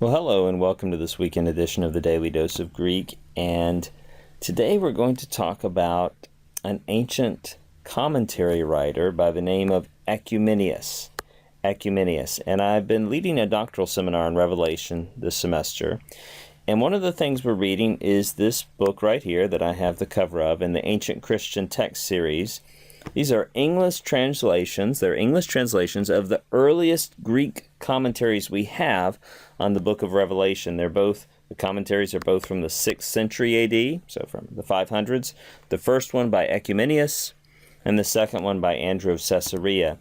Well, hello and welcome to this weekend edition of the Daily Dose of Greek. And today we're going to talk about an ancient commentary writer by the name of Oecumenius. And I've been leading a doctoral seminar on Revelation this semester. And one of the things we're reading is this book right here that I have the cover of in the Ancient Christian Text series. These are English translations. They're English translations of the earliest Greek commentaries we have on the book of Revelation. The commentaries are both from the 6th century AD, so from the 500s. The first one by Oecumenius, and the second one by Andrew of Caesarea.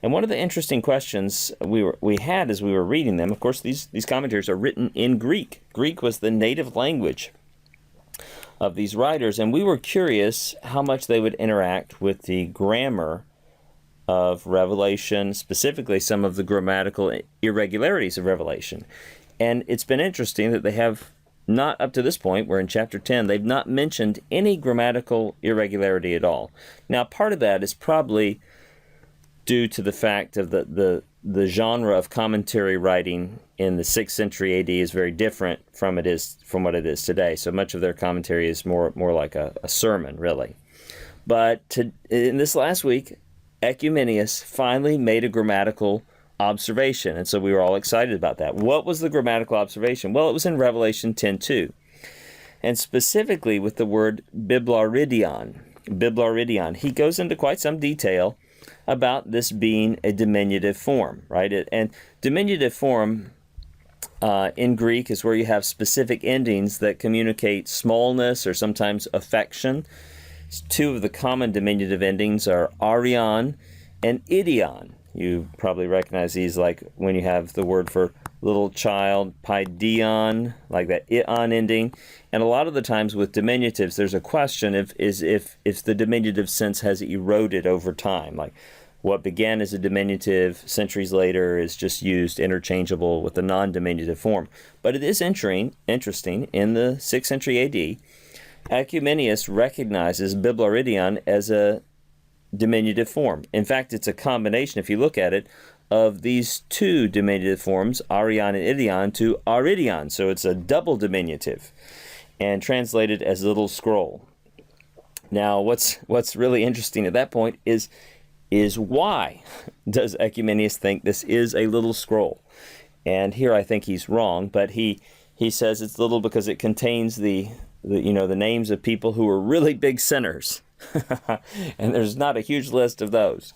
And one of the interesting questions we had as we were reading them, of course, these commentaries are written in Greek. Greek was the native language of these writers, and we were curious how much they would interact with the grammar of Revelation, specifically some of the grammatical irregularities of Revelation. And it's been interesting that they have not, up to this point, we're in chapter 10, they've not mentioned any grammatical irregularity at all. Now, part of that is probably due to the fact of the genre of commentary writing in the 6th century AD is very different from what it is today. So much of their commentary is more like a sermon, really. But in this last week, Oecumenius finally made a grammatical observation, and so we were all excited about that. What was the grammatical observation? Well, it was in Revelation 10:2, and specifically with the word biblaridion. Biblaridion. He goes into quite some detail about this being a diminutive form, right? And diminutive form in Greek is where you have specific endings that communicate smallness or sometimes affection. Two of the common diminutive endings are arion and idion. You probably recognize these, like when you have the word for little child, paidion, like that ion ending. And a lot of the times with diminutives, there's a question if the diminutive sense has eroded over time. Like what began as a diminutive centuries later is just used interchangeable with the non-diminutive form. But it is interesting in the 6th century AD, Oecumenius recognizes biblaridion as a diminutive form. In fact, it's a combination, if you look at it, of these two diminutive forms, arion and idion, to aridion. So it's a double diminutive and translated as little scroll. Now, what's really interesting at that point is why does Oecumenius think this is a little scroll? And here I think he's wrong, but he says it's little because it contains the names of people who were really big sinners. And there's not a huge list of those.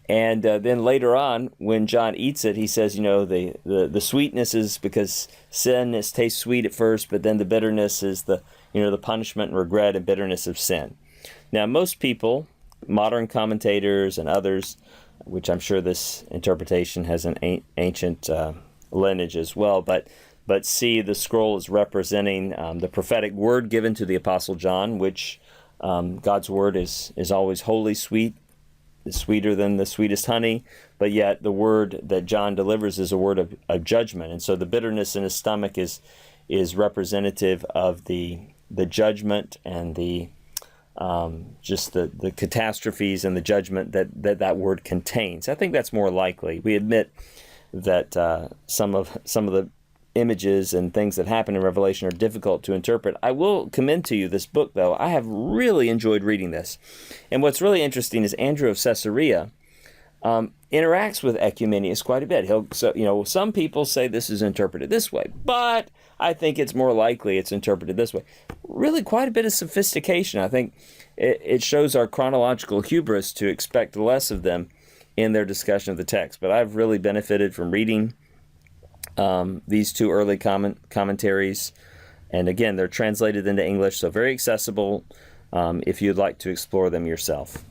And then later on, when John eats it, he says, the sweetness is because sin tastes sweet at first, but then the bitterness is the punishment and regret and bitterness of sin. Now, most people, modern commentators and others, which I'm sure this interpretation has an ancient lineage as well, but see the scroll as representing the prophetic word given to the Apostle John, which God's word is always holy, sweet, sweeter than the sweetest honey, but yet the word that John delivers is a word of judgment. And so the bitterness in his stomach is representative of the judgment and the catastrophes and the judgment that word contains. I think that's more likely. We admit that some of the images and things that happen in Revelation are difficult to interpret. I will commend to you this book, though. I have really enjoyed reading this. And what's really interesting is Andrew of Caesarea interacts with Oecumenius quite a bit. Some people say this is interpreted this way, but I think it's more likely it's interpreted this way. Really quite a bit of sophistication. I think it shows our chronological hubris to expect less of them in their discussion of the text. But I've really benefited from reading these two early commentaries. And again, they're translated into English, so very accessible if you'd like to explore them yourself.